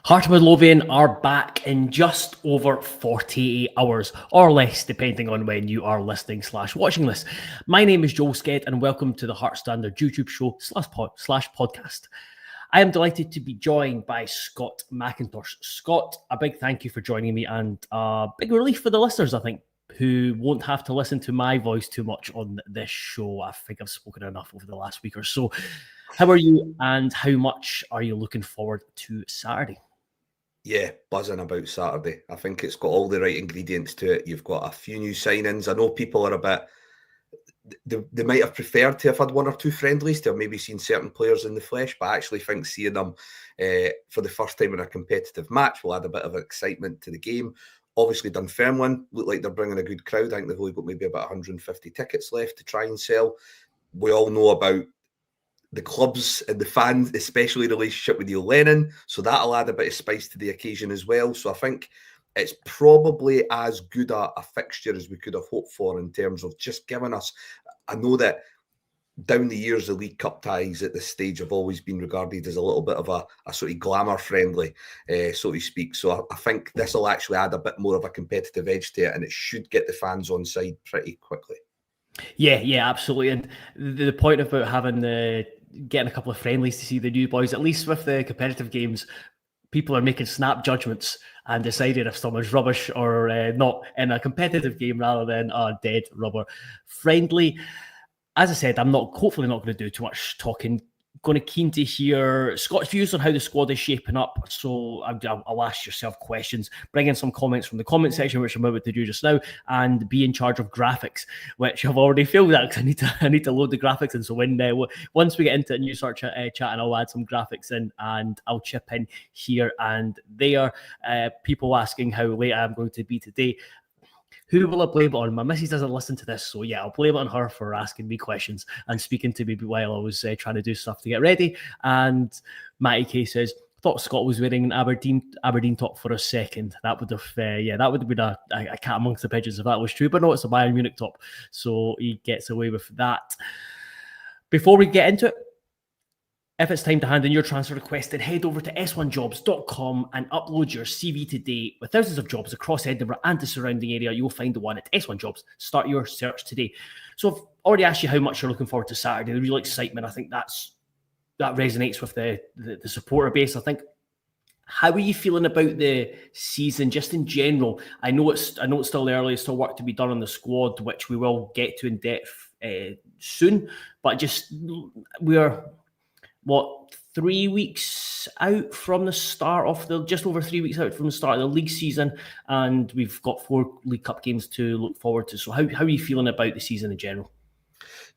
Heart of Midlothian are back in just over 48 hours or less, depending on when you are listening/watching this. My name is Joel Sked, and welcome to the Heart Standard YouTube show slash podcast. I am delighted to be joined by Scott McIntosh. Scott, a big thank you for joining me, and a big relief for the listeners, I think, who won't have to listen to my voice too much on this show. I think I've spoken enough over the last week or so. How are you, and how much are you looking forward to Saturday? Yeah, buzzing about Saturday. I think it's got all the right ingredients to it. You've got a few new signings. I know people are a bit... They might have preferred to have had one or two friendlies, to have maybe seen certain players in the flesh, but I actually think seeing them for the first time in a competitive match will add a bit of excitement to the game. Obviously, Dunfermline look like they're bringing a good crowd. I think they've only got maybe about 150 tickets left to try and sell. We all know about the clubs and the fans, especially the relationship with Neil Lennon. So that'll add a bit of spice to the occasion as well. So I think it's probably as good a fixture as we could have hoped for in terms of just giving us... I know that down the years, the League Cup ties at this stage have always been regarded as a little bit of a sort of glamour friendly, so to speak. So I think this will actually add a bit more of a competitive edge to it, and it should get the fans on side pretty quickly. Yeah, absolutely. And the point about having getting a couple of friendlies to see the new boys, at least with the competitive games, people are making snap judgments and deciding if someone's rubbish or not in a competitive game rather than a dead rubber friendly. As I said, I'm hopefully not going to do too much talking. Going to keen to hear Scott's views on how the squad is shaping up. So I'll ask yourself questions, bring in some comments from the comment section, which I'm about to do just now, and be in charge of graphics, which I've already filled out because I need to load the graphics in. So once we get into it and you start chatting, I'll add some graphics in and I'll chip in here and there. People asking how late I am going to be today. Who will I blame it on? My missus doesn't listen to this, so yeah, I'll blame it on her for asking me questions and speaking to me while I was trying to do stuff to get ready. And Matty K says, thought Scott was wearing an Aberdeen top for a second. That would have been a cat amongst the pigeons if that was true, but no, it's a Bayern Munich top, so he gets away with that. Before we get into it, if it's time to hand in your transfer request, then head over to s1jobs.com and upload your CV today. With thousands of jobs across Edinburgh and the surrounding area, you'll find the one at S1 Jobs. Start your search today. So I've already asked you how much you're looking forward to Saturday. The real excitement, I think that resonates with the supporter base. I think, how are you feeling about the season just in general? I know it's still early, there's still work to be done on the squad, which we will get to in depth soon. But just we're 3 weeks out from the start of just over 3 weeks out from the start of the league season, and we've got 4 League Cup games to look forward to. So how are you feeling about the season in general?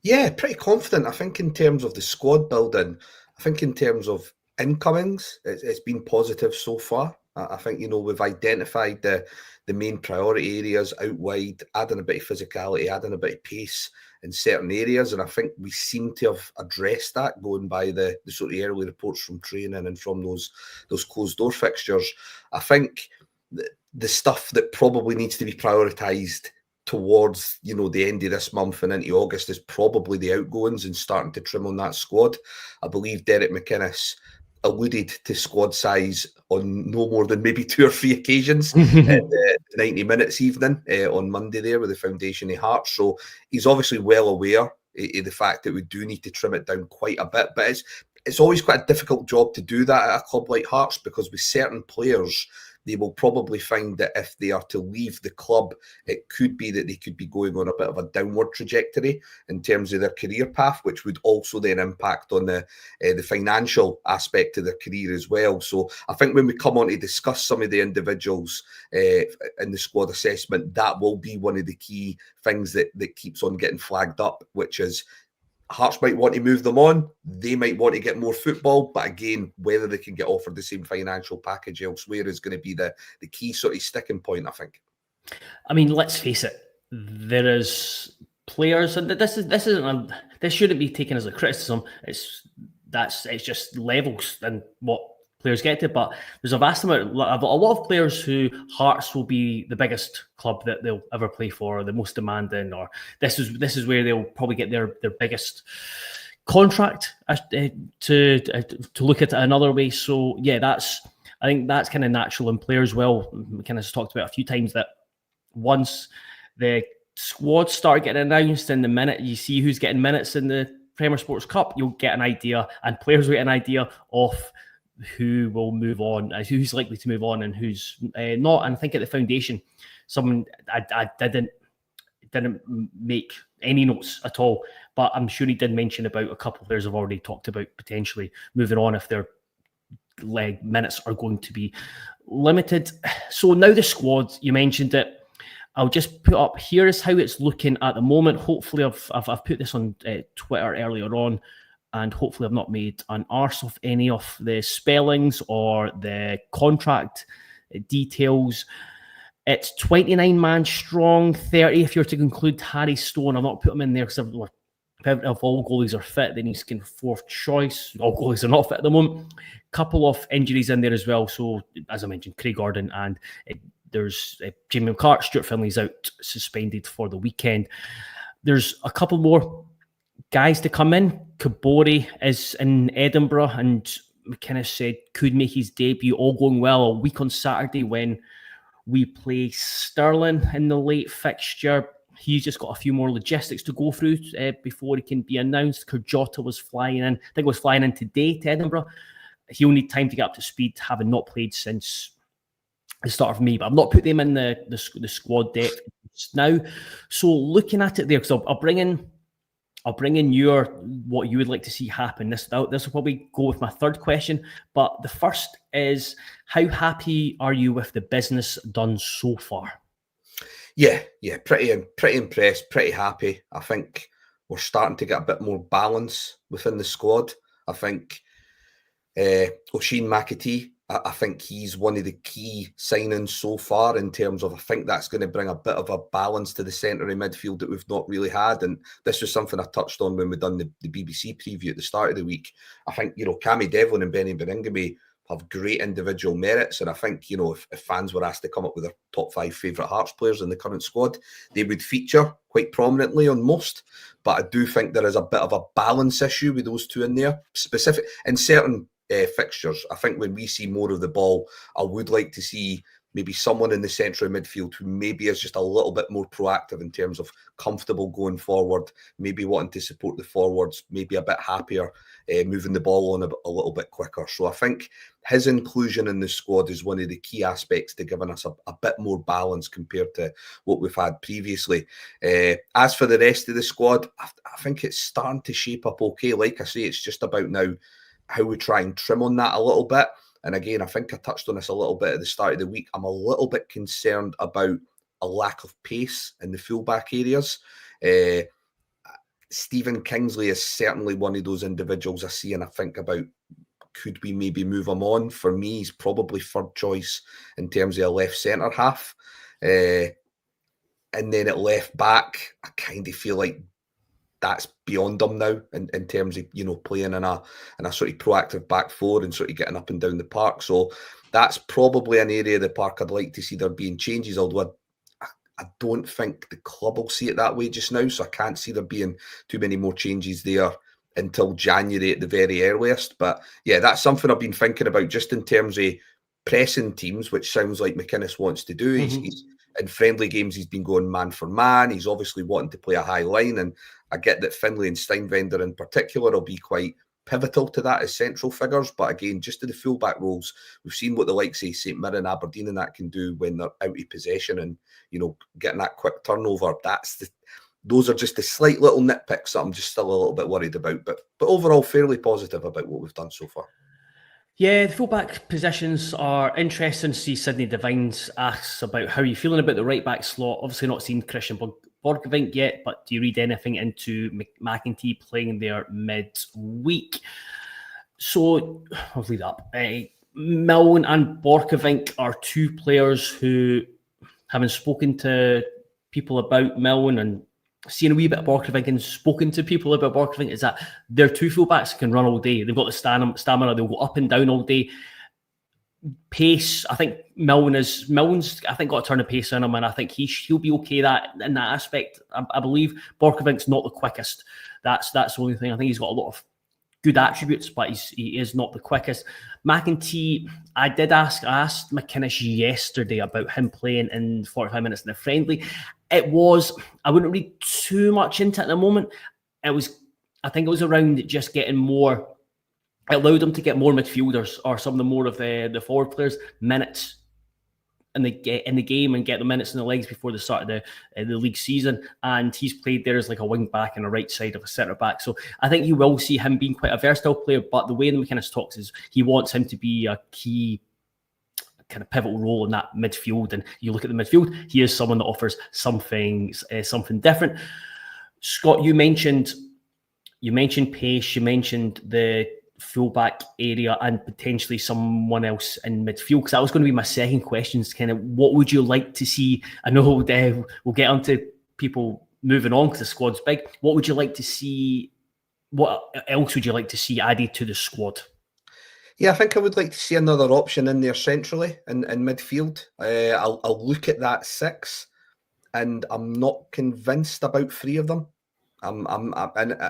Yeah, pretty confident. I think in terms of the squad building, I think in terms of incomings, it's been positive so far. I think, we've identified the main priority areas out wide, adding a bit of physicality, adding a bit of pace in certain areas, and I think we seem to have addressed that going by the sort of early reports from training and from those closed door fixtures. I think the stuff that probably needs to be prioritised towards the end of this month and into August is probably the outgoings and starting to trim on that squad. I believe Derek McInnes alluded to squad size on no more than maybe 2 or 3 occasions in the 90 minutes evening on Monday there with the foundation of Hearts. So he's obviously well aware of the fact that we do need to trim it down quite a bit. But it's always quite a difficult job to do that at a club like Hearts, because with certain players, they will probably find that if they are to leave the club, it could be that they could be going on a bit of a downward trajectory in terms of their career path, which would also then impact on the financial aspect of their career as well. So I think when we come on to discuss some of the individuals in the squad assessment, that will be one of the key things that keeps on getting flagged up, which is Hearts might want to move them on. They might want to get more football. But again, whether they can get offered the same financial package elsewhere is going to be the key sort of sticking point, I think. I mean, let's face it. There is players, and this shouldn't be taken as a criticism. It's just levels and what players get to. But there's a vast amount, a lot of players who Hearts will be the biggest club that they'll ever play for, or the most demanding, or this is where they'll probably get their biggest contract to look at it another way. So yeah, that's I think that's kind of natural in players. Well, we kind of talked about a few times that once the squads start getting announced, in the minute you see who's getting minutes in the Premier Sports Cup, you'll get an idea, and players will get an idea of who will move on, who's likely to move on and who's not. And I think at the foundation, someone I didn't make any notes at all, but I'm sure he did mention about a couple of players have already talked about potentially moving on if their leg minutes are going to be limited. So now the squad, you mentioned it. I'll just put up, here is how it's looking at the moment. Hopefully I've put this on Twitter earlier on, and hopefully I've not made an arse of any of the spellings or the contract details. It's 29 man strong, 30 if you're to include Harry Stone. I've not put him in there because if all goalies are fit, then he's kind of fourth choice. All goalies are not fit at the moment. Couple of injuries in there as well. So, as I mentioned, Craig Gordon and there's Jamie McCart. Stuart Finley's out suspended for the weekend. There's a couple more guys to come in. Kabori is in Edinburgh, and McInnes said could make his debut, all going well, a week on Saturday when we play Stirling in the late fixture. He's just got a few more logistics to go through before he can be announced. Kurjota was flying in. I think he was flying in today to Edinburgh. He'll need time to get up to speed, having not played since the start of May. But I've not put them in the squad depth now. So looking at it there, because I'll bring in your what you would like to see happen. This will probably go with my third question. But the first is, how happy are you with the business done so far? Yeah, pretty impressed, pretty happy. I think we're starting to get a bit more balance within the squad. I think Oisin McAtee, I think he's one of the key signings so far in terms of, I think that's going to bring a bit of a balance to the centre of midfield that we've not really had. And this was something I touched on when we done the BBC preview at the start of the week. I think, Cammy Devlin and Benny Beringame have great individual merits. And I think, if fans were asked to come up with their top 5 favourite Hearts players in the current squad, they would feature quite prominently on most. But I do think there is a bit of a balance issue with those two in there, specific in certain fixtures. I think when we see more of the ball, I would like to see maybe someone in the centre of midfield who maybe is just a little bit more proactive in terms of comfortable going forward, maybe wanting to support the forwards, maybe a bit happier, moving the ball on a little bit quicker. So I think his inclusion in the squad is one of the key aspects to giving us a bit more balance compared to what we've had previously. As for the rest of the squad, I think it's starting to shape up okay. Like I say, it's just about now how we try and trim on that a little bit. And again, I think I touched on this a little bit at the start of the week. I'm a little bit concerned about a lack of pace in the fullback areas. Stephen Kingsley is certainly one of those individuals I see and I think about, could we maybe move him on? For me, he's probably third choice in terms of a left centre half. And then at left back, I kind of feel like that's beyond him now in terms of, playing in a sort of proactive back four and sort of getting up and down the park. So that's probably an area of the park I'd like to see there being changes, although I don't think the club will see it that way just now. So I can't see there being too many more changes there until January at the very earliest. But yeah, that's something I've been thinking about just in terms of pressing teams, which sounds like McInnes wants to do. Mm-hmm. He's in friendly games, he's been going man for man. He's obviously wanting to play a high line, and I get that Finlay and Steinvender in particular will be quite pivotal to that as central figures. But again, just to the fullback roles, we've seen what the likes of St Mirren, Aberdeen and that can do when they're out of possession and, getting that quick turnover. Those are just the slight little nitpicks that I'm just still a little bit worried about. But overall, fairly positive about what we've done so far. Yeah, the fullback positions are interesting to see. Sidney Devines asks about how you're feeling about the right back slot. Obviously not seen Christian Borgvink yet, but do you read anything into McIntyre playing there mid-week? So I'll leave that up. Milne and Borgvink are two players who, having spoken to people about Milne and seeing a wee bit of Borgvink and spoken to people about Borgvink, is that they're two fullbacks that can run all day. They've got the stamina. They'll go up and down all day. Pace, I think Milne's I think got a turn of pace in him, and I think he'll be okay in that aspect. I believe Borgvink's not the quickest. That's the only thing. I think he's got a lot of good attributes, but he is not the quickest. McIntyre, I asked McInnes yesterday about him playing in 45 minutes in the friendly. I wouldn't read too much into it at the moment. I think it was around just getting more. It allowed him to get more midfielders or some of the more of the forward players minutes in the game and get the minutes in the legs before the start of the league season. And he's played there as like a wing back and a right side of a centre back. So I think you will see him being quite a versatile player. But the way the McInnes talks is he wants him to be a key kind of pivotal role in that midfield. And you look at the midfield, he is someone that offers something different. Scott, you mentioned pace, you mentioned the fullback area and potentially someone else in midfield, because that was going to be my second question, is kind of what would you like to see? I know we'll get onto people moving on because the squad's big. What would you like to see? What else would you like to see added to the squad? Yeah, I think I would like to see another option in there centrally in midfield. I'll look at that 6, and I'm not convinced about 3 of them. I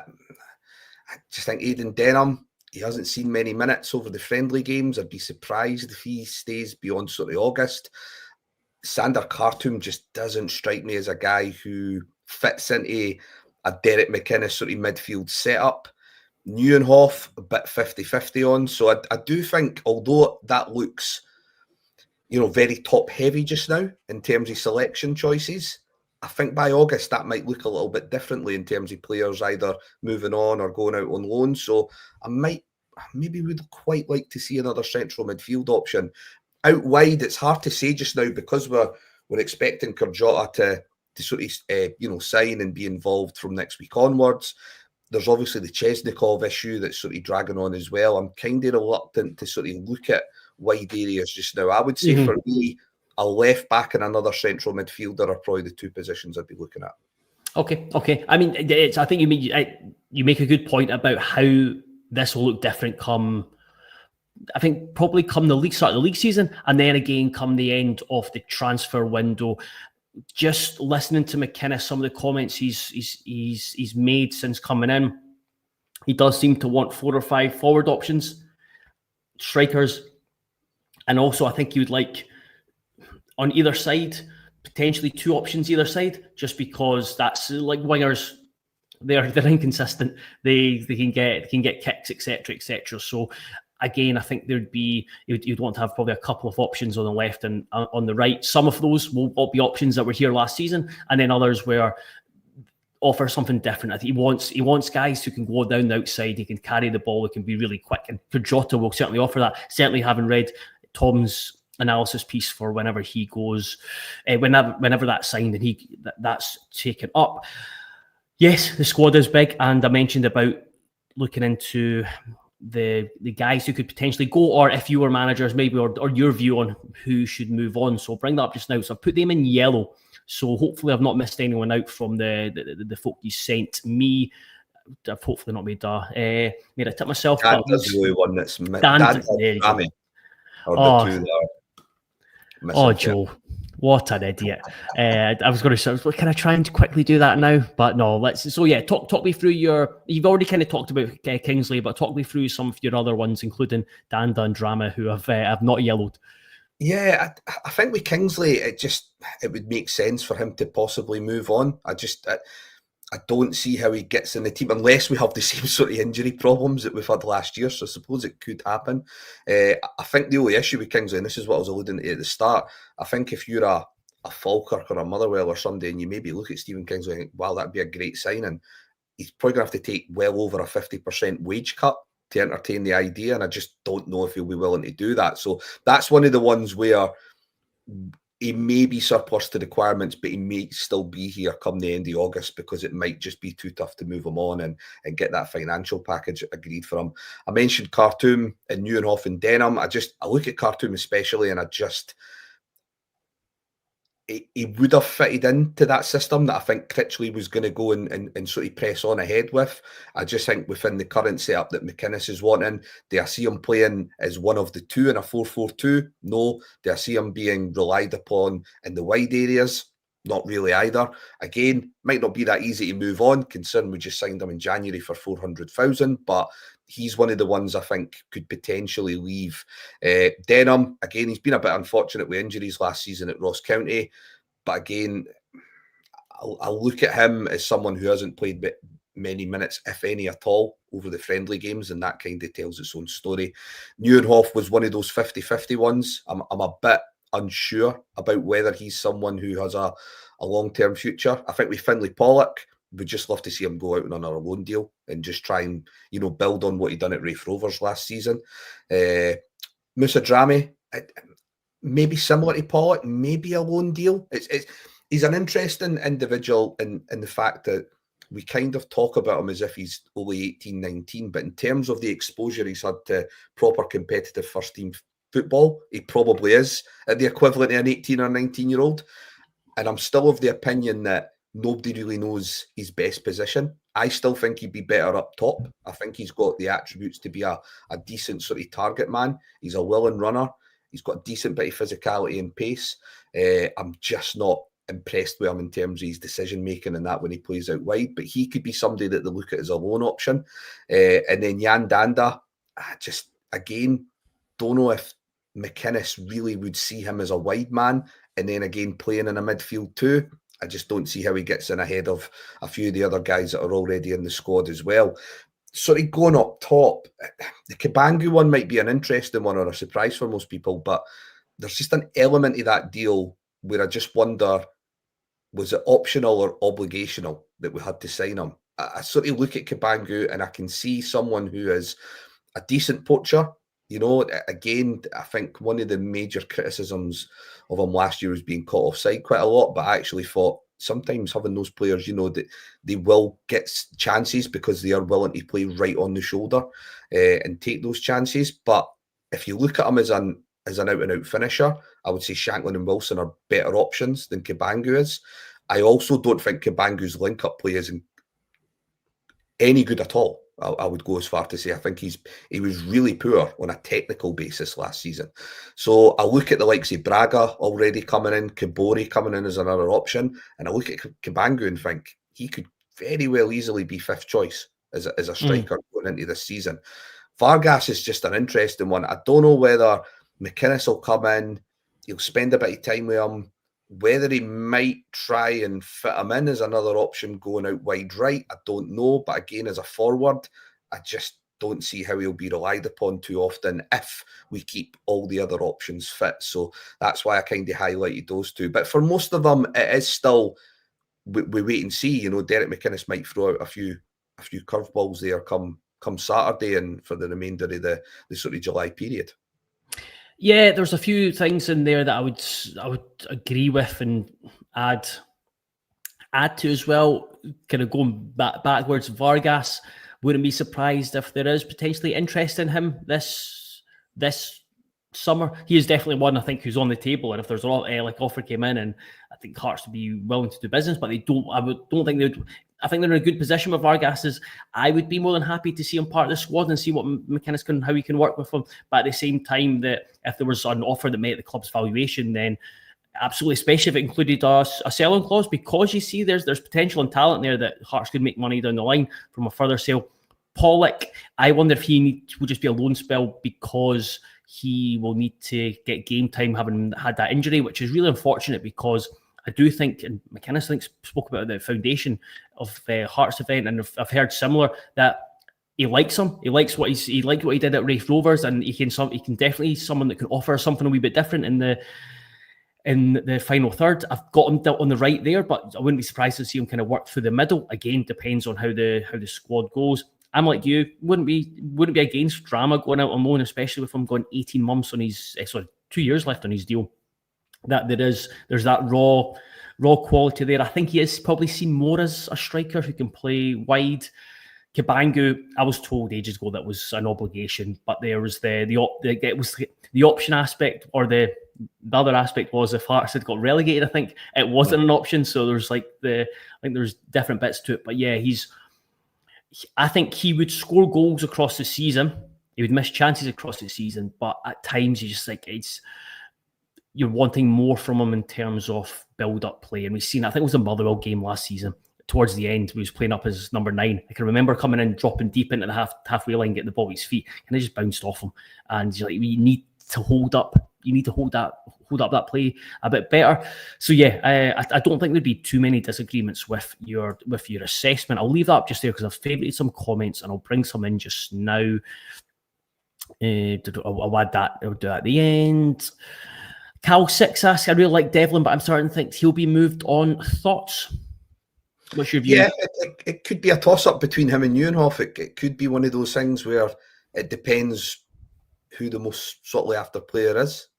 just think Aidan Denham, he hasn't seen many minutes over the friendly games. I'd be surprised if he stays beyond sort of August. Sander Khartoum just doesn't strike me as a guy who fits into a Derek McInnes sort of midfield setup. Neuenhoff, a bit 50-50 on. So I do think, although that looks, very top heavy just now in terms of selection choices, I think by August that might look a little bit differently in terms of players either moving on or going out on loan. So I maybe would quite like to see another central midfield option. Out wide, it's hard to say just now because we're expecting Kurjota to sort of sign and be involved from next week onwards. There's obviously the Chesnikov issue that's sort of dragging on as well. I'm kind of reluctant to sort of look at wide areas just now. I would say for me, a left back and another central midfielder are probably the 2 positions I'd be looking at. Okay. I mean, I think you make a good point about how this will look different come the start of the league season, and then again come the end of the transfer window. Just listening to McInnes, some of the comments he's made since coming in, he does seem to want 4 or 5 forward options, strikers, and also I think he would like on either side, potentially 2 options either side, just because that's like wingers, they're inconsistent. They can get kicks, etc. So again, I think you'd want to have probably a couple of options on the left and on the right. Some of those will all be options that were here last season, and then others where offer something different. I think he wants guys who can go down the outside, he can carry the ball, he can be really quick, and Kurjota will certainly offer that. Certainly, having read Tom's analysis piece for whenever he goes, whenever that's signed and that's taken up. Yes, the squad is big, and I mentioned about looking into the guys who could potentially go, or if you were managers maybe, or your view on who should move on. So I'll bring that up just now. So I've put them in yellow. So hopefully I've not missed anyone out from the folk you sent me. I've hopefully not made a tip myself. Dan is the only one that's missed. Dan, or the 2 that are missing. Oh, Joe, what an idiot. I was going to say, can I try and quickly do that now? But no, talk me through you've already kind of talked about Kingsley, but talk me through some of your other ones, including Danda and Drama, who have not yellowed. Yeah, I think with Kingsley, it would make sense for him to possibly move on. I don't see how he gets in the team unless we have the same sort of injury problems that we've had last year. So I suppose it could happen. I think the only issue with Kingsley, and this is what I was alluding to at the start, I think if you're a Falkirk or a Motherwell or somebody and you maybe look at Stephen Kingsley and think, wow, that'd be a great signing, he's probably going to have to take well over a 50% wage cut to entertain the idea. And I just don't know if he'll be willing to do that. So that's one of the ones where he may be surplus to requirements, but he may still be here come the end of August because it might just be too tough to move him on and get that financial package agreed for him. I mentioned Khartoum and Neuenhoff and Denham. I look at Khartoum especially, and he would have fitted into that system that I think Critchley was going to go and sort of press on ahead with. I just think within the current setup that McInnes is wanting, do I see him playing as one of the 2 in a 4-4-2? No. Do I see him being relied upon in the wide areas? Not really either. Again, might not be that easy to move on, considering we just signed him in January for 400,000, but he's one of the ones I think could potentially leave. Denham, again, he's been a bit unfortunate with injuries last season at Ross County, but again, I'll look at him as someone who hasn't played many minutes, if any at all, over the friendly games, and that kind of tells its own story. Neuenhoff was one of those 50-50 ones. I'm a bit unsure about whether he's someone who has a long-term future. I think with Finlay Pollock, we'd just love to see him go out on another loan deal and just try and, build on what he done at Raith Rovers last season. Moussa Drame, maybe similar to Pollock, maybe a loan deal. He's an interesting individual in the fact that we kind of talk about him as if he's only 18, 19, but in terms of the exposure he's had to proper competitive first-team football, he probably is at the equivalent of an 18 or 19-year-old. And I'm still of the opinion that nobody really knows his best position. I still think he'd be better up top. I think he's got the attributes to be a decent sort of target man. He's a willing runner. He's got a decent bit of physicality and pace. I'm just not impressed with him in terms of his decision making and that when he plays out wide, but he could be somebody that they look at as a loan option. And then Jan Danda, I just again don't know if McInnes really would see him as a wide man, and then again playing in a midfield too. I just don't see how he gets in ahead of a few of the other guys that are already in the squad as well. Sort of going up top, the Cabangu one might be an interesting one or a surprise for most people, but there's just an element of that deal where I just wonder, was it optional or obligational that we had to sign him? I sort of look at Cabangu and I can see someone who is a decent poacher. Again, I think one of the major criticisms of him last year was being caught offside quite a lot, but I actually thought sometimes having those players, that they will get chances because they are willing to play right on the shoulder and take those chances. But if you look at him as an out-and-out finisher, I would say Shanklin and Wilson are better options than Cabangu is. I also don't think Cabangu's link-up play is any good at all. I would go as far to say I think he was really poor on a technical basis last season. So I look at the likes of Braga already coming in, Kabori coming in as another option, and I look at Cabangu and think he could very well easily be fifth choice as a striker going into this season. Vargas is just an interesting one. I don't know whether McInnes will come in, he'll spend a bit of time with him, whether he might try and fit him in as another option going out wide right, I don't know. But again, as a forward, I just don't see how he'll be relied upon too often if we keep all the other options fit. So that's why I kind of highlighted those two. But for most of them, it is still, we wait and see. Derek McInnes might throw out a few curveballs there come Saturday and for the remainder of the sort of July period. Yeah, there's a few things in there that I would agree with and add to as well. Kind of going backwards, Vargas, wouldn't be surprised if there is potentially interest in him this summer. He is definitely one I think who's on the table, and if there's a lot offer came in, and I think Hearts would be willing to do business, but they don't. Don't think they would. I think they're in a good position with Vargas. I would be more than happy to see him part of the squad and see what McInnes how he can work with him. But at the same time, that if there was an offer that met the club's valuation, then absolutely, especially if it included a selling clause, because you see there's potential and talent there that Hearts could make money down the line from a further sale. Pollock, I wonder if he will just be a loan spell because he will need to get game time having had that injury, which is really unfortunate because I do think, and McInnes spoke about the foundation of the Hearts event, and I've heard similar that he likes him. He likes what he liked what he did at Raith Rovers, and he can definitely someone that can offer something a wee bit different in the final third. I've got him on the right there, but I wouldn't be surprised to see him kind of work through the middle. Again, depends on how the squad goes. I'm like you, wouldn't be against Drama going out on loan, especially with him going 18 months on his 2 years left on his deal. That there's that raw quality there. I think he is probably seen more as a striker who can play wide. Cabangu, I was told ages ago that was an obligation, but there was the option aspect, or the other aspect was if Hearts had got relegated, I think it wasn't an option. So there's there's different bits to it. But yeah, I think he would score goals across the season. He would miss chances across the season, but at times you just you're wanting more from him in terms of build-up play. And we've seen, I think it was the Motherwell game last season. towards the end, he was playing up as number 9. I can remember coming in, dropping deep into the halfway line, getting the ball at his feet, and it just bounced off him. And you're like, we need to hold up. You need to hold up that play a bit better. So yeah, I don't think there'd be too many disagreements with your assessment. I'll leave that up just there because I've favorited some comments and I'll bring some in just now. I'll add that. I'll do that at the end. Cal 6 asks, I really like Devlin, but I'm starting to think he'll be moved on. Thoughts? What's your view? Yeah, it could be a toss-up between him and Neuenhoff. It could be one of those things where it depends who the most sought after player is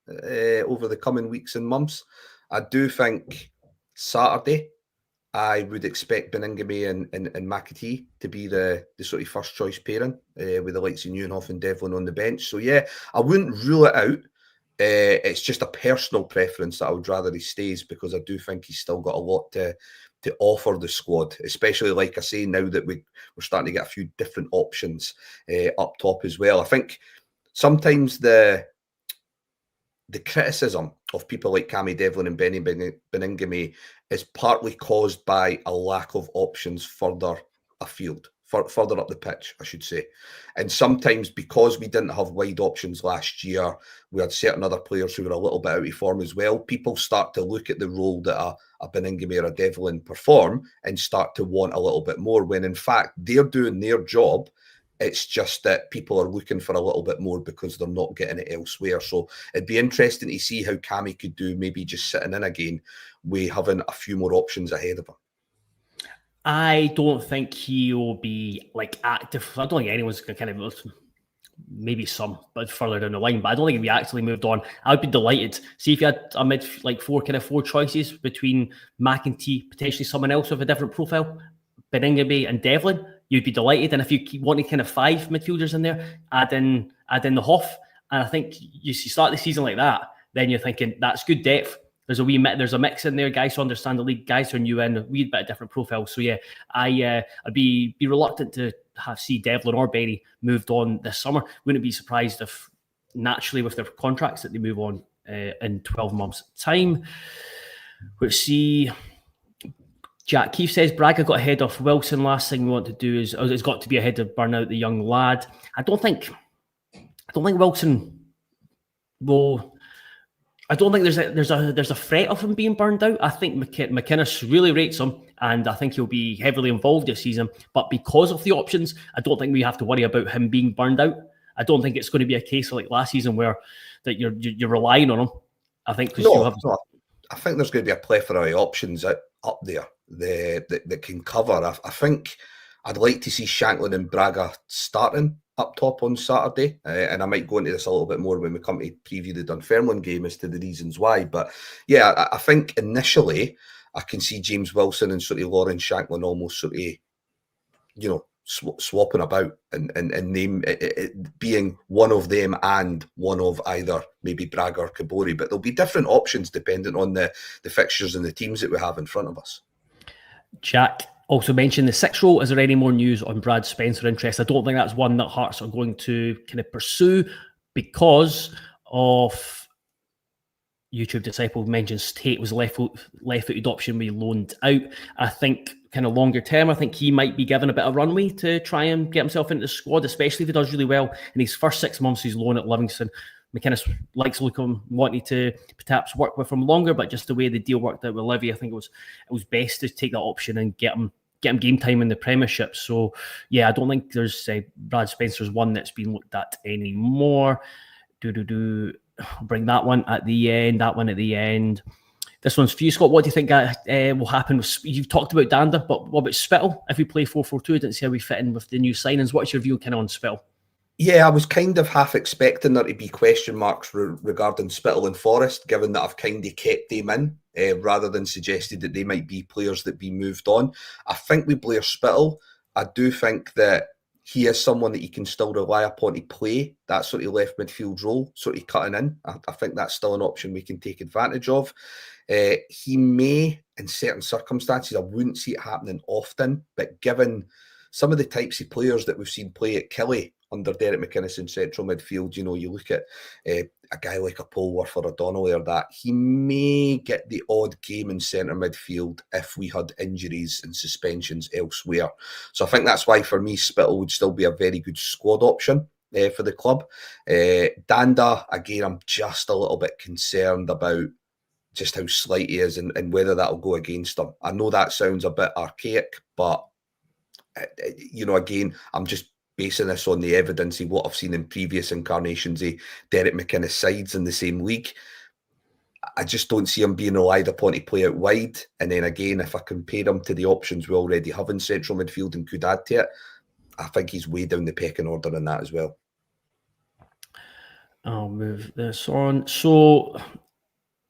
over the coming weeks and months. I do think Saturday, I would expect Beningame and McAtee to be the sort of first choice pairing with the likes of Neuenhoff and Devlin on the bench. So yeah, I wouldn't rule it out. It's just a personal preference that I would rather he stays, because I do think he's still got a lot to offer the squad, especially, like I say, now that we're starting to get a few different options up top as well. I think sometimes the criticism of people like Cammy Devlin and Benny Beningame is partly caused by a lack of options further afield, further up the pitch, I should say. And sometimes because we didn't have wide options last year, we had certain other players who were a little bit out of form as well. People start to look at the role that a Beningame or a Devlin perform and start to want a little bit more, when in fact they're doing their job. It's just that people are looking for a little bit more because they're not getting it elsewhere. So it'd be interesting to see how Cammy could do, maybe just sitting in again, with having a few more options ahead of him. I don't think he'll be like active. I don't think anyone's going to kind of, maybe some, but further down the line. But I don't think he'll be actually moved on. I'd be delighted. See if you had a mid, like four choices between McIntosh, potentially someone else with a different profile, Beningame and Devlin. You'd be delighted. And if you wanted kind of 5 midfielders in there, add in the Hoff. And I think you start the season like that, then you're thinking that's good depth. There's a mix in there, guys who understand the league, guys who are new in, a wee bit of different profiles. So yeah, I'd be reluctant to see Devlin or Benny moved on this summer. Wouldn't be surprised if naturally with their contracts that they move on in 12 months' time. Let's see. Jack Keefe says Braga got ahead of Wilson. Last thing we want to do is it's got to be ahead of burn out the young lad. I don't think Wilson will. I don't think there's a threat of him being burned out. I think McInnes really rates him, and I think he'll be heavily involved this season. But because of the options, I don't think we have to worry about him being burned out. I don't think it's going to be a case like last season where that you're relying on him. I think I think there's going to be a plethora of options up there that can cover. I think I'd like to see Shanklin and Braga starting up top on Saturday, and I might go into this a little bit more when we come to preview the Dunfermline game as to the reasons why. But yeah, I think initially I can see James Wilson and sort of Lauren Shanklin almost sort of, swapping about and name it being one of them and one of either maybe Braga or Kabori. But there'll be different options depending on the fixtures and the teams that we have in front of us. Jack also mentioned the 6 role. Is there any more news on Brad Spencer interest? I don't think that's one that Hearts are going to kind of pursue because of YouTube Disciple mentions Tate was left-footed option we loaned out. I think kind of longer term, I think he might be given a bit of runway to try and get himself into the squad, especially if he does really well in his first 6 months he's loan at Livingston. McInnes likes looking, wanting to perhaps work with him longer, but just the way the deal worked out with Livy, I think it was best to take that option and get him game time in the Premiership. So yeah, I don't think there's Brad Spencer's one that's been looked at anymore. I'll bring that one at the end. That one at the end. This one's for you, Scott. What do you think will happen? You've talked about Dander, but what about Spittle? If we play 4-4-2, I didn't see how we fit in with the new signings. What's your view kind of on Spittle? Yeah, I was kind of half expecting there to be question marks regarding Spittle and Forest, given that I've kind of kept them in rather than suggested that they might be players that be moved on. I think with Blair Spittle, I do think that he is someone that you can still rely upon to play that sort of left midfield role, sort of cutting in. I think that's still an option we can take advantage of. He may, in certain circumstances, I wouldn't see it happening often, but given some of the types of players that we've seen play at Killie under Derek McInnes in central midfield. You know, you look at a guy like a Polworth or a Donnelly or that, he may get the odd game in centre midfield if we had injuries and suspensions elsewhere. So I think that's why, for me, Spittle would still be a very good squad option for the club. Danda, again, I'm just a little bit concerned about just how slight he is and whether that'll go against him. I know that sounds a bit archaic, but, you know, again, I'm just basing this on the evidence of what I've seen in previous incarnations of Derek McInnes sides in the same league. I just don't see him being relied upon to play out wide. And then again, if I compare him to the options we already have in central midfield and could add to it, I think he's way down the pecking order in that as well. I'll move this on. So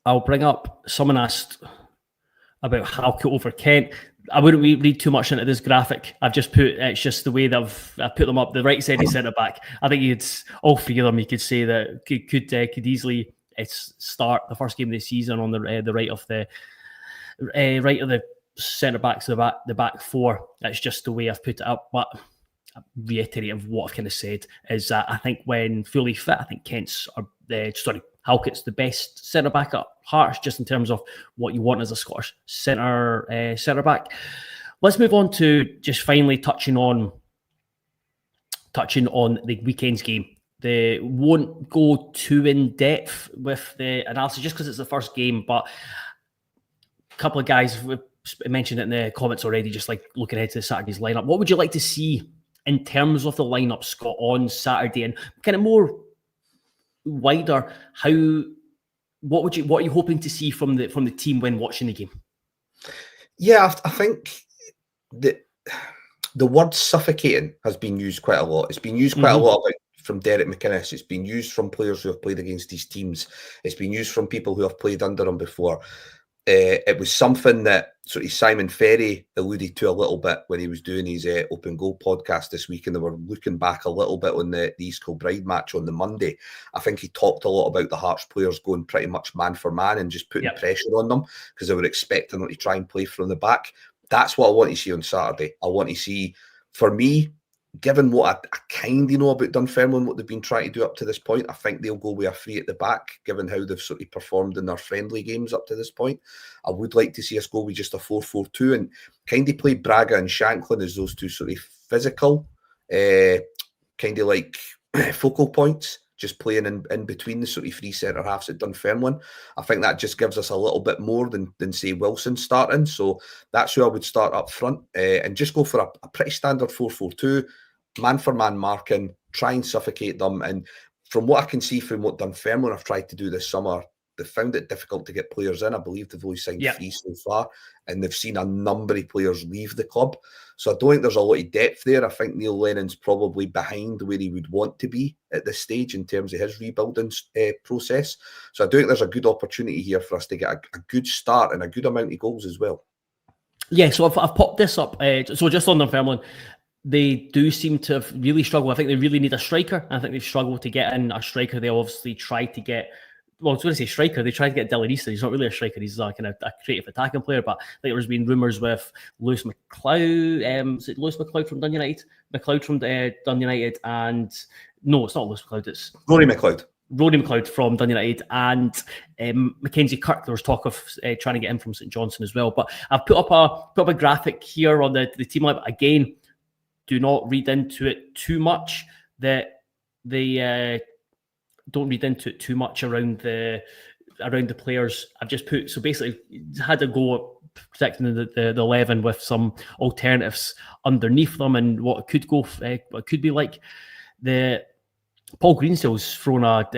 I'll bring up, someone asked about Halkett over Kent. I wouldn't read too much into this graphic. I've just put, it's just the way that I've put them up. The right-sided centre-back, I think it's all three of them, you could say that could easily start the first game of the season on the right of the centre-backs, the back four. That's just the way I've put it up. But reiterating what I've kind of said is that I think when fully fit, I think Halkett's the best centre back at Hearts, just in terms of what you want as a Scottish centre back. Let's move on to just finally touching on the weekend's game. They won't go too in depth with the analysis just because it's the first game, but a couple of guys mentioned it in the comments already, just like looking ahead to Saturday's lineup. What would you like to see in terms of the lineup, Scott, on Saturday, and kind of more wider? What are you hoping to see from the team when watching the game? Yeah, I think the word suffocating has been used quite a lot. It's been used quite a lot from Derek McInnes. It's been used from players who have played against these teams. It's been used from people who have played under him before. It was something that sort of Simon Ferry alluded to a little bit when he was doing his Open Goal podcast this week, and they were looking back a little bit on the East Kilbride match on the Monday. I think he talked a lot about the Hearts players going pretty much man for man and just putting pressure on them because they were expecting them to try and play from the back. That's what I want to see on Saturday. I want to see, for me, given what I kind of know about Dunfermline, what they've been trying to do up to this point, I think they'll go with a three at the back, given how they've sort of performed in their friendly games up to this point. I would like to see us go with just a 4-4-2 and kind of play Braga and Shanklin as those two sort of physical, kind of like focal points, just playing in between the sort of three centre-halves at Dunfermline. I think that just gives us a little bit more than say, Wilson starting. So that's who I would start up front and just go for a pretty standard 4-4-2, man-for-man marking, try and suffocate them. And from what I can see from what Dunfermline have tried to do this summer, they found it difficult to get players in. I believe they've only signed 3 so far, and they've seen a number of players leave the club. So I don't think there's a lot of depth there. I think Neil Lennon's probably behind where he would want to be at this stage in terms of his rebuilding process. So I do think there's a good opportunity here for us to get a good start and a good amount of goals as well. Yeah, so I've popped this up. So just on Dunfermline, they do seem to have really struggled. I think they really need a striker. I think they've struggled to get in a striker. They obviously tried to get, well, I was going to say striker. They tried to get Dylan Easton. He's not really a striker. He's like a creative attacking player. But I think there's been rumours with Lewis McLeod. Is it Lewis McLeod from Dun United? McLeod from Dun United, and no, it's not Lewis McLeod. It's Rory McLeod. Rory McLeod from Dun United, and Mackenzie Kirk. There was talk of trying to get him from St Johnstone as well. But I've put up a graphic here on the team lab again. Do not read into it too much. That they don't read into it too much around the players. I've just put, so basically had to go protecting the 11 with some alternatives underneath them and what it could what it could be like. The Paul Greensley's thrown a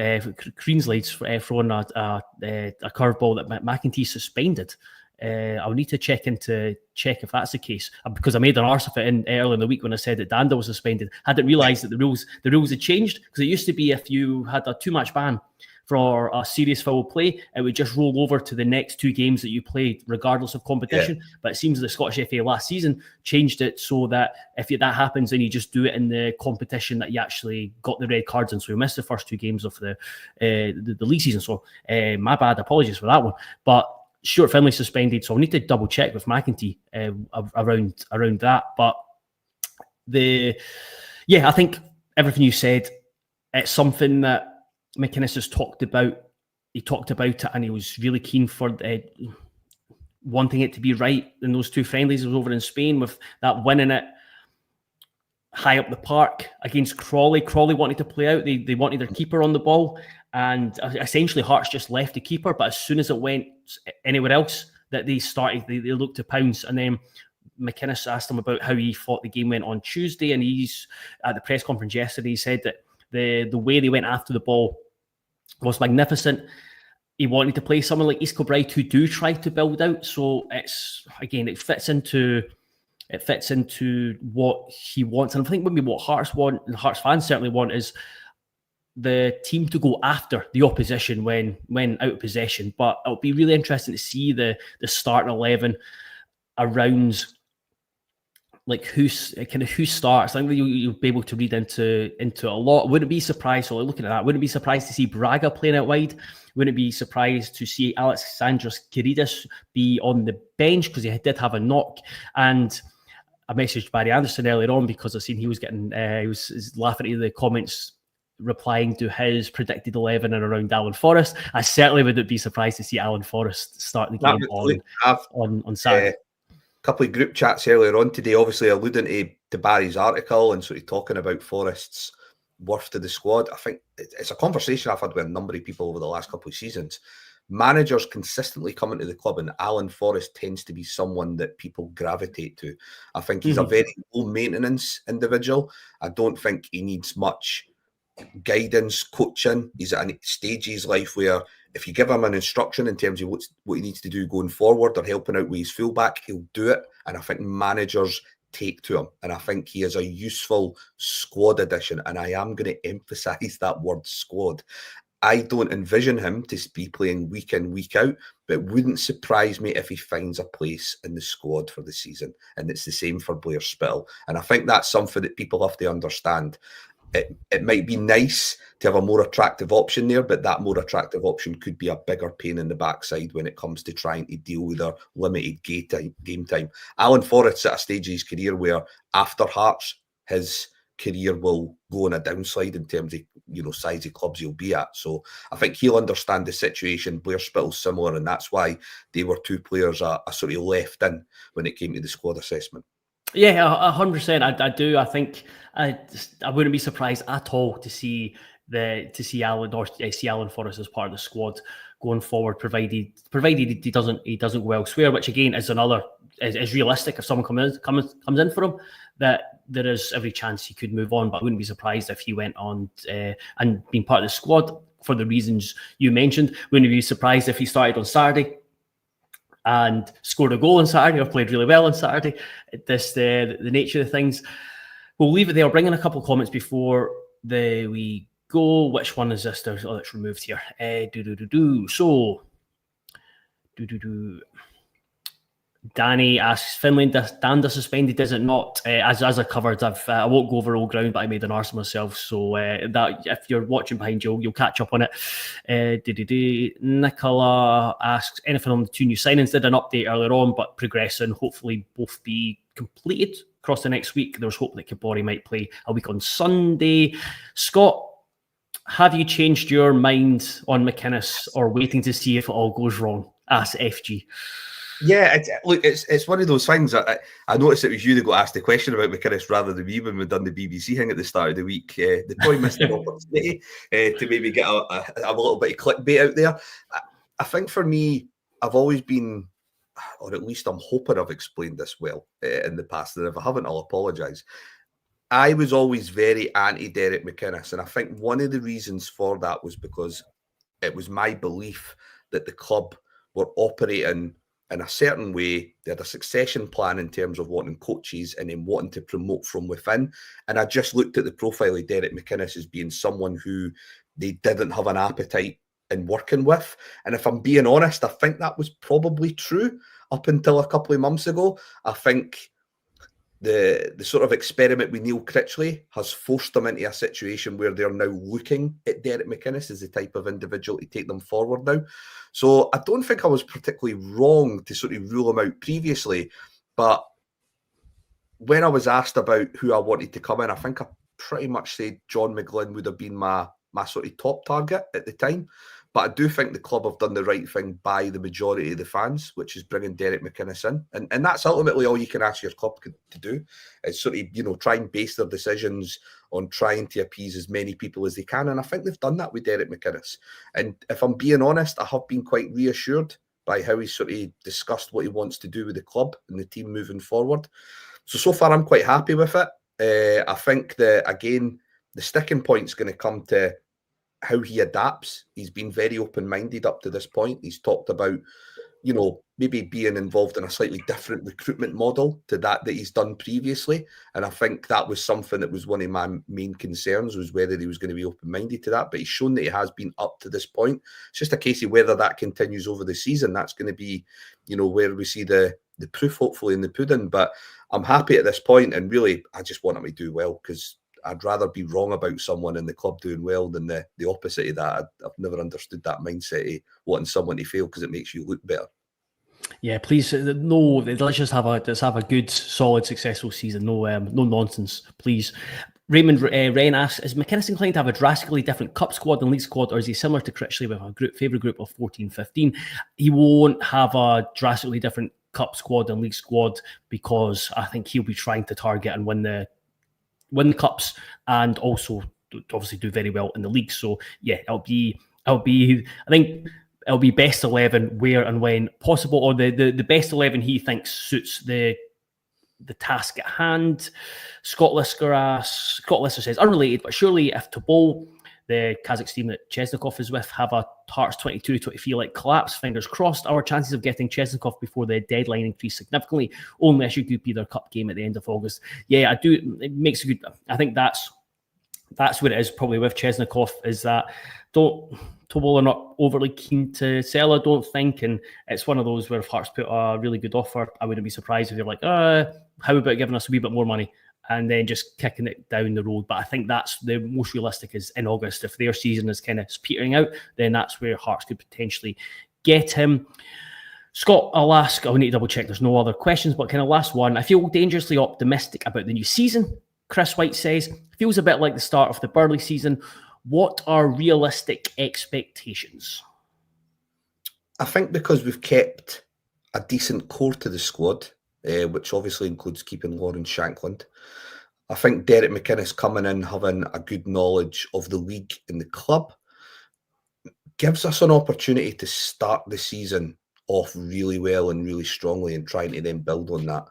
curveball that McIntosh suspended. I'll need to check if that's the case, because I made an arse of it earlier in the week when I said that Danda was suspended. I didn't realise that the rules had changed, because it used to be if you had a 2-match ban for a serious foul play, it would just roll over to the next 2 games that you played, regardless of competition. But it seems the Scottish FA last season changed it so that if that happens, then you just do it in the competition that you actually got the red cards in. So we missed the first 2 games of the league season. So my bad, apologies for that one. But Stuart Finlay suspended, so I'll need to double check with McIntosh around that. But I think everything you said, it's something that McInnes has talked about. He talked about it, and he was really keen for wanting it to be right in those two friendlies. He was over in Spain with that winning it high up the park against Crawley. Crawley wanted to play out. They wanted their keeper on the ball, and essentially Hearts just left the keeper. But as soon as it went anywhere else, that they looked to pounce. And then McInnes asked him about how he thought the game went on Tuesday, and he's at the press conference yesterday. He said that the way they went after the ball was magnificent. He wanted to play someone like East Kilbride who do try to build out. So it fits into what he wants. And I think maybe what Hearts want, and Hearts fans certainly want, is the team to go after the opposition when out of possession. But it'll be really interesting to see the starting 11 around, like who starts. I think you'll be able to read into a lot. Wouldn't be surprised, so looking at that, wouldn't be surprised to see Braga playing out wide. Wouldn't be surprised to see Alexandros Kiridis be on the bench because he did have a knock. And I messaged Barry Anderson earlier on because I seen he was getting he was laughing at the comments replying to his predicted 11 and around Allan Forest. I certainly wouldn't be surprised to see Allan Forest start the game on Saturday. Couple of group chats earlier on today, obviously alluding to Barry's article and sort of talking about Forest's worth to the squad. I think it's a conversation I've had with a number of people over the last couple of seasons. Managers consistently come into the club, and Allan Forest tends to be someone that people gravitate to. I think he's a very low maintenance individual. I don't think he needs much guidance, coaching. He's at a stage of his life where if you give him an instruction in terms of what he needs to do going forward or helping out with his fullback, he'll do it. And I think managers take to him. And I think he is a useful squad addition. And I am going to emphasise that word squad. I don't envision him to be playing week in, week out, but it wouldn't surprise me if he finds a place in the squad for the season. And it's the same for Blair Spittle. And I think that's something that people have to understand. It might be nice to have a more attractive option there, but that more attractive option could be a bigger pain in the backside when it comes to trying to deal with their limited game time. Allan Forest's at a stage of his career where after Hearts, his career will go on a downslide in terms of size of clubs he'll be at. So I think he'll understand the situation. Blair Spittle's similar, and that's why they were two players I sort of left in when it came to the squad assessment. Yeah, 100%. I do. I think I wouldn't be surprised at all to see Allan Forest as part of the squad going forward, provided he doesn't go elsewhere. Which again is realistic. If someone comes in for him, that there is every chance he could move on. But I wouldn't be surprised if he went on and being part of the squad for the reasons you mentioned. Wouldn't be surprised if he started on Saturday and scored a goal on Saturday or played really well on Saturday. The nature of things. We'll leave it there. I'll bring in a couple of comments before we go. Which one is this? It's removed here. Danny asks, Finlay Danda suspended, is it not? As I covered, I won't go over old ground, but I made an arse of myself. So that if you're watching behind you, you'll catch up on it. Nicola asks, anything on the two new signings? Did an update earlier on, but progressing. Hopefully both be completed across the next week. There's hope that Kabori might play a week on Sunday. Scott, have you changed your mind on McInnes or waiting to see if it all goes wrong? Ask FG. Yeah, it's one of those things. I noticed it was you that got asked the question about McInnes rather than me when we'd done the BBC thing at the start of the week. They probably missed an opportunity to maybe get a little bit of clickbait out there. I think for me, I've always been, or at least I'm hoping I've explained this well in the past, and if I haven't, I'll apologise. I was always very anti-Derek McInnes, and I think one of the reasons for that was because it was my belief that the club were operating in a certain way. They had a succession plan in terms of wanting coaches and then wanting to promote from within. And I just looked at the profile of Derek McInnes as being someone who they didn't have an appetite in working with. And if I'm being honest, I think that was probably true up until a couple of months ago. I think the sort of experiment with Neil Critchley has forced them into a situation where they're now looking at Derek McInnes as the type of individual to take them forward now. So I don't think I was particularly wrong to sort of rule him out previously, but when I was asked about who I wanted to come in, I think I pretty much say John McGlynn would have been my sort of top target at the time. But I do think the club have done the right thing by the majority of the fans, which is bringing Derek McInnes in. And that's ultimately all you can ask your club to do. Is sort of, try and base their decisions on trying to appease as many people as they can. And I think they've done that with Derek McInnes. And if I'm being honest, I have been quite reassured by how he's sort of discussed what he wants to do with the club and the team moving forward. So far, I'm quite happy with it. I think that, again, the sticking point is going to come to how he adapts. He's been very open-minded up to this point. He's talked about, maybe being involved in a slightly different recruitment model to that he's done previously. And I think that was something that was one of my main concerns, was whether he was going to be open-minded to that. But he's shown that he has been up to this point. It's just a case of whether that continues over the season. That's going to be, where we see the proof, hopefully, in the pudding. But I'm happy at this point, and really, I just want him to do well, because I'd rather be wrong about someone in the club doing well than the opposite of that. I've never understood that mindset of wanting someone to fail because it makes you look better. Yeah, please, no. Let's just have a good, solid, successful season. No nonsense, please. Raymond Wren asks, is McInnes inclined to have a drastically different cup squad and league squad, or is he similar to Critchley with a favourite group of 14-15? He won't have a drastically different cup squad and league squad, because I think he'll be trying to target and win the cups, and also obviously do very well in the league. So yeah, I think it'll be best 11 where and when possible, or the best 11 he thinks suits the task at hand. Scott Lister says, unrelated, but surely if Tobol, the Kazakh team that Chesnikov is with, have a Hearts 22-23 collapse, fingers crossed, our chances of getting Chesnikov before the deadline increase significantly. Only issue could be their cup game at the end of August. Yeah, I do. It makes a good. I think that's what it is probably with Chesnikov, is that Tobol are not overly keen to sell, I don't think, and it's one of those where if Hearts put a really good offer, I wouldn't be surprised if they're like, how about giving us a wee bit more money, and then just kicking it down the road. But I think that's the most realistic, is in August. If their season is kind of petering out, then that's where Hearts could potentially get him. Scott, I'll need to double check there's no other questions, but kind of last one. I feel dangerously optimistic about the new season. Chris White says, feels a bit like the start of the Burley season. What are realistic expectations? I think because we've kept a decent core to the squad, which obviously includes keeping Lawrence Shankland. I think Derek McInnes coming in, having a good knowledge of the league and the club, gives us an opportunity to start the season off really well and really strongly, and trying to then build on that.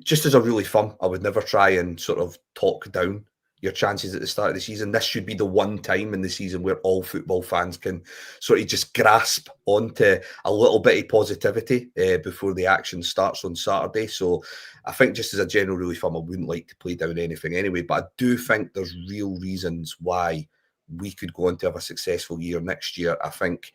Just as a rule of thumb, I would never try and sort of talk down your chances at the start of the season. This should be the one time in the season where all football fans can sort of just grasp onto a little bit of positivity before the action starts on Saturday. So I think, just as a general rule of thumb, I wouldn't like to play down anything anyway, but I do think there's real reasons why we could go on to have a successful year next year. I think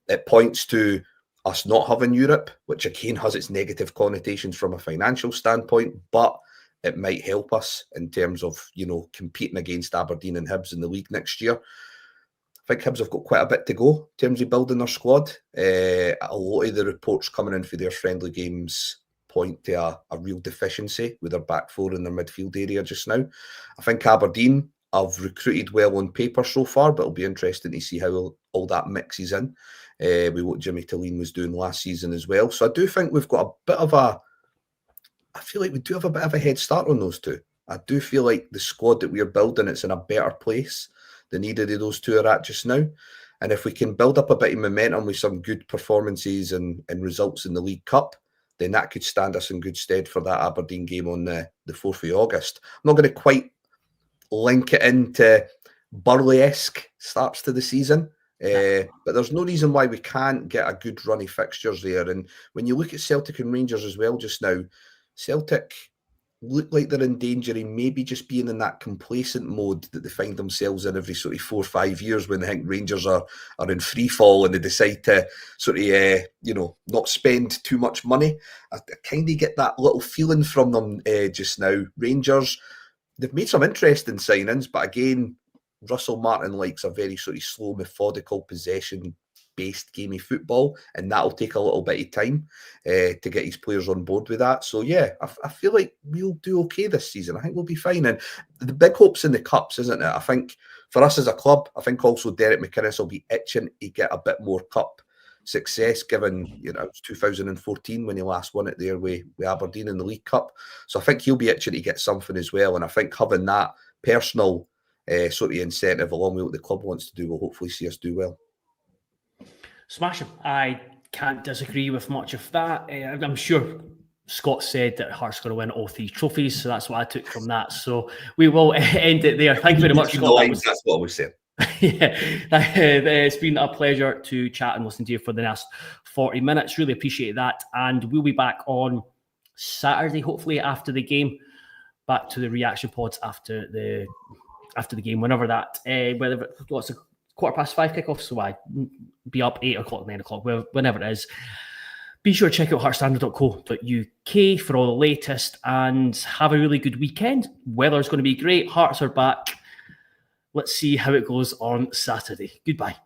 it points to us not having Europe, which again has its negative connotations from a financial standpoint, but it might help us in terms of, competing against Aberdeen and Hibs in the league next year. I think Hibs have got quite a bit to go in terms of building their squad. A lot of the reports coming in for their friendly games point to a real deficiency with their back four in their midfield area just now. I think Aberdeen have recruited well on paper so far, but it'll be interesting to see how all that mixes in with what Jimmy Tilleen was doing last season as well. So I do think we've got a bit of I feel like we do have a bit of a head start on those two. I do feel like the squad that we're building, it's in a better place than either of those two are at just now. And if we can build up a bit of momentum with some good performances and results in the League Cup, then that could stand us in good stead for that Aberdeen game on the 4th of August. I'm not going to quite link it into Burley-esque starts to the season, but there's no reason why we can't get a good run of fixtures there. And when you look at Celtic and Rangers as well just now, Celtic look like they're in danger of maybe just being in that complacent mode that they find themselves in every sort of 4 or 5 years, when they think Rangers are in free fall and they decide to sort of, not spend too much money. I kind of get that little feeling from them just now. Rangers, they've made some interesting signings, but again, Russell Martin likes a very sort of slow, methodical, possession-based based gamey football, and that'll take a little bit of time to get his players on board with that. So yeah, I feel like we'll do okay this season. I think we'll be fine. And the big hope's in the cups, isn't it? I think for us as a club, I think also Derek McInnes will be itching to get a bit more cup success, given it was 2014 when he last won it there with Aberdeen in the League Cup. So I think he'll be itching to get something as well. And I think having that personal sort of incentive along with what the club wants to do will hopefully see us do well. Smashing. I can't disagree with much of that. I'm sure Scott said that Hearts are going to win all 3 trophies, so that's what I took from that. So we will end it there. Thank you very much, Scott. That's what I was saying. Yeah, it's been a pleasure to chat and listen to you for the last 40 minutes. Really appreciate that. And we'll be back on Saturday, hopefully after the game. Back to the reaction pods after the game, whenever that, whether it's a 5:15 kickoff, so I be up 8 o'clock, 9 o'clock, whenever it is. Be sure to check out heartstandard.co.uk for all the latest, and have a really good weekend. Weather's going to be great. Hearts are back. Let's see how it goes on Saturday. Goodbye.